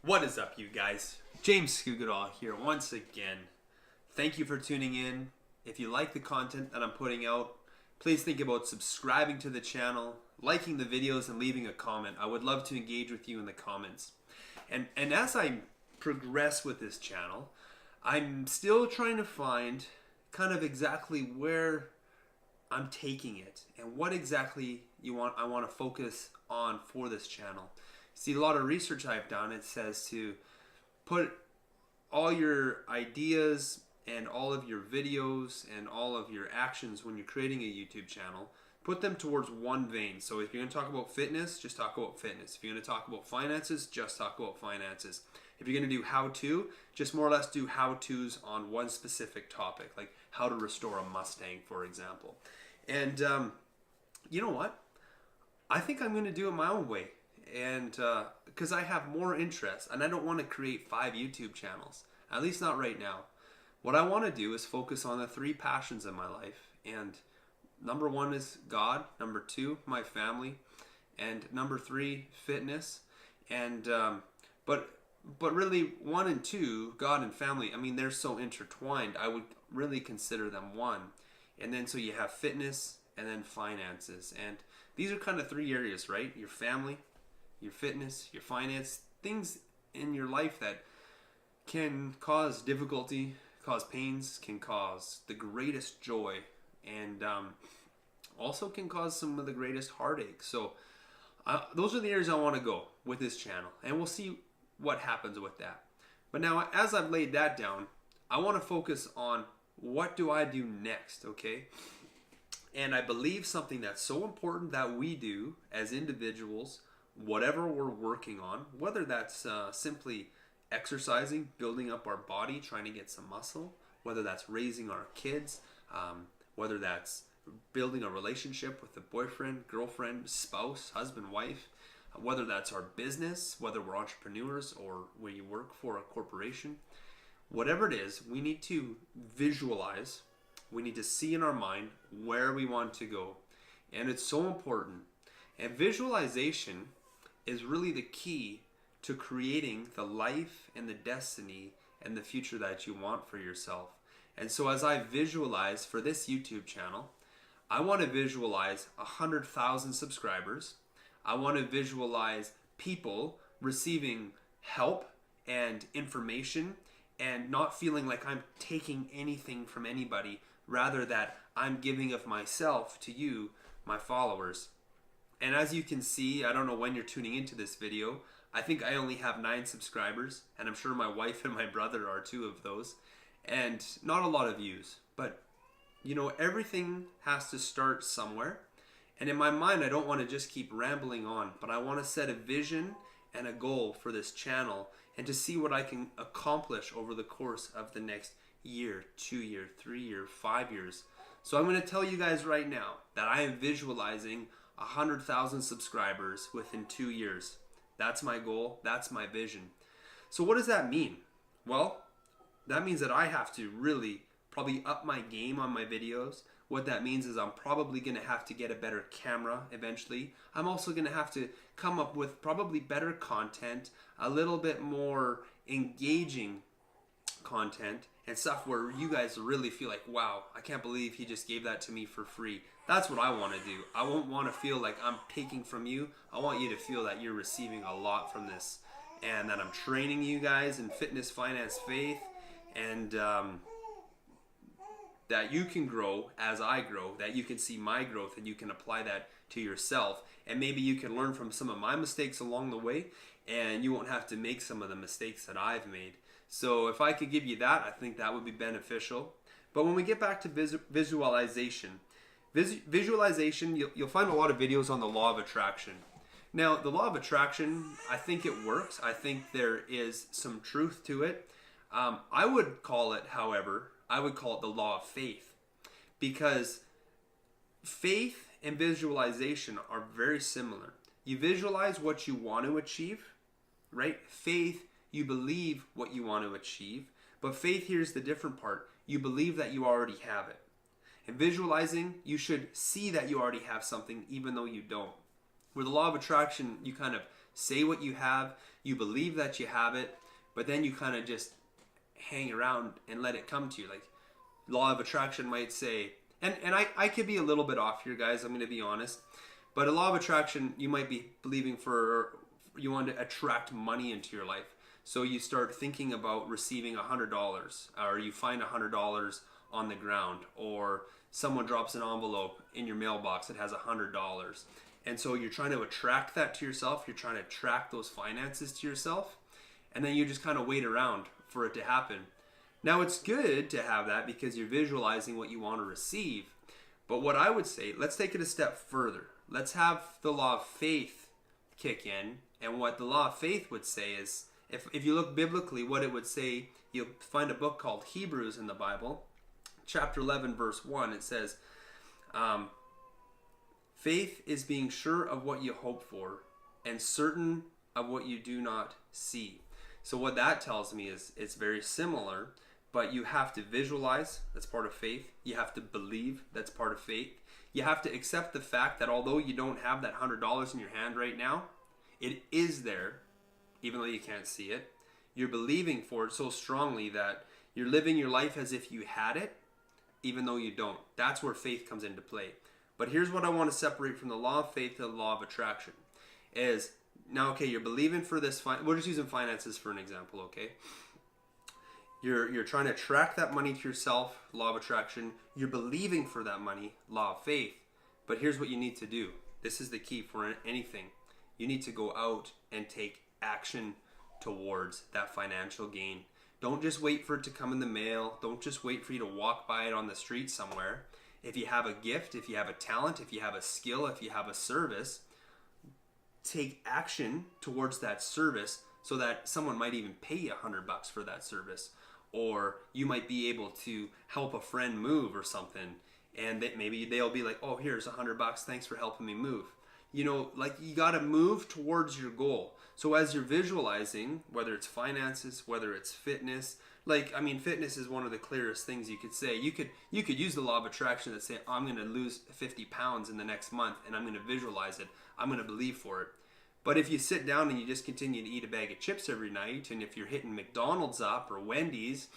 What is up, you guys? James Scugadall here once again. Thank you for tuning in. If you like the content that I'm putting out, please think about subscribing to the channel, liking the videos, and leaving a comment. I would love to engage with you in the comments. And as I progress with this channel, I'm still trying to find kind of exactly where I'm taking it and what exactly I want to focus on for this channel. See, a lot of research I've done, it says to put all your ideas and all of your videos and all of your actions when you're creating a YouTube channel, put them towards one vein. So if you're going to talk about fitness, just talk about fitness. If you're going to talk about finances, just talk about finances. If you're going to do how-to, just more or less do how-tos on one specific topic, like how to restore a Mustang, for example. And you know what? I think I'm going to do it my own way. And because I have more interest, and I don't want to create 5 YouTube channels, at least not right now. What I want to do is focus on the 3 passions in my life, and number 1 is God, number 2 my family, and number 3 fitness. And but really 1 and 2, God and family, I mean, they're so intertwined. I would really consider them one. And then so you have fitness and then finances, and these are kind of 3 areas, right? Your family, your fitness, your finance, things in your life that can cause difficulty, cause pains, can cause the greatest joy, and also can cause some of the greatest heartache. So those are the areas I want to go with this channel, and we'll see what happens with that. But now, as I've laid that down, I want to focus on what do I do next, okay? And I believe something that's so important that we do as individuals, whatever we're working on, whether that's simply exercising, building up our body, trying to get some muscle, whether that's raising our kids, whether that's building a relationship with a boyfriend, girlfriend, spouse, husband, wife, whether that's our business, whether we're entrepreneurs or we work for a corporation, whatever it is, we need to visualize, we need to see in our mind where we want to go. And it's so important. And visualization is really the key to creating the life and the destiny and the future that you want for yourself. And so as I visualize for this YouTube channel, I want to visualize 100,000 subscribers. I want to visualize people receiving help and information and not feeling like I'm taking anything from anybody, rather that I'm giving of myself to you, my followers. And as you can see, I don't know when you're tuning into this video, I think I only have 9 subscribers, and I'm sure my wife and my brother are 2 of those, and not a lot of views. But you know, everything has to start somewhere, and in my mind I don't want to just keep rambling on, but I want to set a vision and a goal for this channel and to see what I can accomplish over the course of the next year, 2 year, 3 year, 5 years. So I'm going to tell you guys right now that I am visualizing 100,000 subscribers within 2 years. That's my goal. That's my vision. So what does that mean? Well, that means that I have to really probably up my game on my videos. What that means is I'm probably going to have to get a better camera eventually. I'm also going to have to come up with probably better content, a little bit more engaging content, and stuff where you guys really feel like, wow, I can't believe he just gave that to me for free. That's what I want to do. I won't want to feel like I'm taking from you. I want you to feel that you're receiving a lot from this, and that I'm training you guys in fitness, finance, faith, and that you can grow as I grow, that you can see my growth and you can apply that to yourself, and maybe you can learn from some of my mistakes along the way, and you won't have to make some of the mistakes that I've made. So if I could give you that, I think that would be beneficial. But when we get back to visualization, you'll find a lot of videos on the law of attraction. Now, the law of attraction, I think it works. I think there is some truth to it. I would call it, however, the law of faith, because faith and visualization are very similar. You visualize what you want to achieve, right? Faith, you believe what you want to achieve, but faith, here's the different part. You believe that you already have it. And visualizing, you should see that you already have something even though you don't. Where the law of attraction, you kind of say what you have, you believe that you have it, but then you kind of just hang around and let it come to you. Like law of attraction might say, and I could be a little bit off here, guys, I'm going to be honest, but a law of attraction, you might be believing you want to attract money into your life. So you start thinking about receiving $100, or you find $100 on the ground, or someone drops an envelope in your mailbox that has $100. And so you're trying to attract that to yourself. You're trying to attract those finances to yourself. And then you just kind of wait around for it to happen. Now it's good to have that because you're visualizing what you want to receive. But what I would say, let's take it a step further. Let's have the law of faith kick in. And what the law of faith would say is, if you look biblically, what it would say, you'll find a book called Hebrews in the Bible, chapter 11, verse 1. It says, faith is being sure of what you hope for and certain of what you do not see. So what that tells me is it's very similar, but you have to visualize, that's part of faith. You have to believe, that's part of faith. You have to accept the fact that although you don't have that $100 in your hand right now, it is there, even though you can't see it. You're believing for it so strongly that you're living your life as if you had it, even though you don't. That's where faith comes into play. But here's what I want to separate from the law of faith to the law of attraction. Is, now, okay, you're believing for this, we're just using finances for an example, okay? You're trying to attract that money to yourself, law of attraction. You're believing for that money, law of faith. But here's what you need to do. This is the key for anything. You need to go out and take action towards that financial gain. Don't just wait for it to come in the mail. Don't just wait for you to walk by it on the street somewhere. If you have a gift, if you have a talent, if you have a skill, if you have a service, take action towards that service so that someone might even pay you $100 for that service. Or you might be able to help a friend move or something, and maybe they'll be like, oh, here's $100, thanks for helping me move. You know, like you got to move towards your goal. So as you're visualizing, whether it's finances, whether it's fitness, like, I mean, fitness is one of the clearest things you could say. You could use the law of attraction that say, I'm going to lose 50 pounds in the next month, and I'm going to visualize it. I'm going to believe for it. But if you sit down and you just continue to eat a bag of chips every night, and if you're hitting McDonald's up or Wendy's,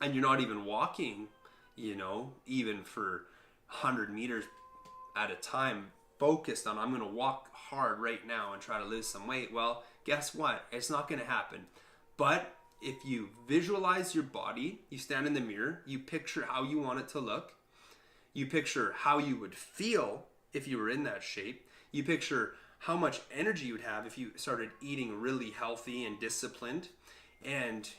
and you're not even walking, you know, even for 100 meters at a time, focused on, I'm going to walk hard right now and try to lose some weight, well, guess what? It's not going to happen. But if you visualize your body, you stand in the mirror, you picture how you want it to look, you picture how you would feel if you were in that shape, you picture how much energy you would have if you started eating really healthy and disciplined, and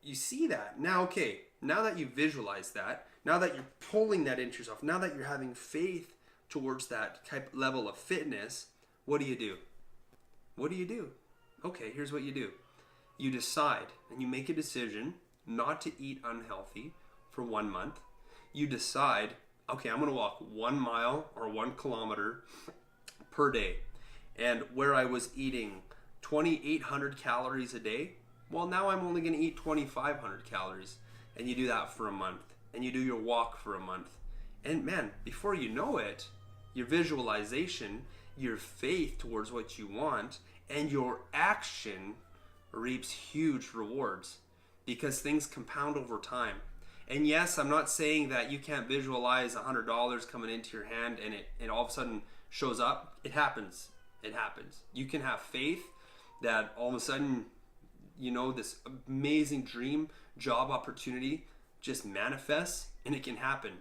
you see that. Now, okay, now that you visualize that, now that you're pulling that into yourself, now that you're having faith towards that type level of fitness, what do you do? What do you do? Okay, here's what you do. You decide and you make a decision not to eat unhealthy for 1 month. You decide, okay, I'm going to walk 1 mile or 1 kilometer per day. And where I was eating 2,800 calories a day, well, now I'm only going to eat 2,500 calories. And you do that for a month. And you do your walk for a month. And man, before you know it, your visualization, your faith towards what you want, and your action reaps huge rewards because things compound over time. And yes, I'm not saying that you can't visualize $100 coming into your hand and it all of a sudden shows up. It happens. It happens. You can have faith that all of a sudden, you know, this amazing dream job opportunity just manifests, and it can happen.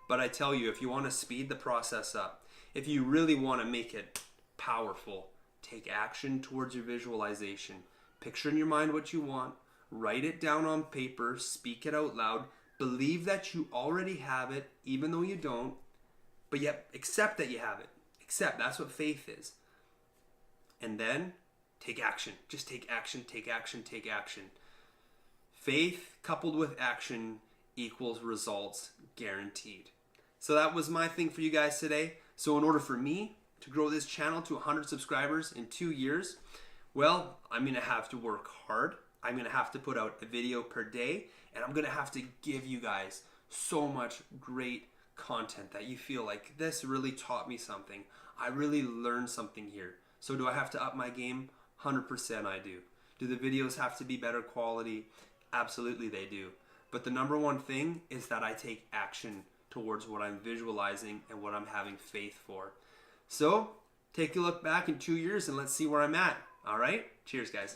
But I tell you, if you want to speed the process up, if you really want to make it powerful, take action towards your visualization. Picture in your mind what you want, write it down on paper, speak it out loud, believe that you already have it, even though you don't, but yet accept that you have it. Accept, that's what faith is. And then take action. Just take action, take action, take action. Faith coupled with action equals results guaranteed. So that was my thing for you guys today. So in order for me to grow this channel to 100 subscribers in 2 years, well, I'm going to have to work hard. I'm going to have to put out a video per day, and I'm going to have to give you guys so much great content that you feel like this really taught me something. I really learned something here. So do I have to up my game? 100% I do. Do the videos have to be better quality? Absolutely they do. But the number one thing is that I take action towards what I'm visualizing and what I'm having faith for. So take a look back in 2 years and let's see where I'm at. All right? Cheers, guys.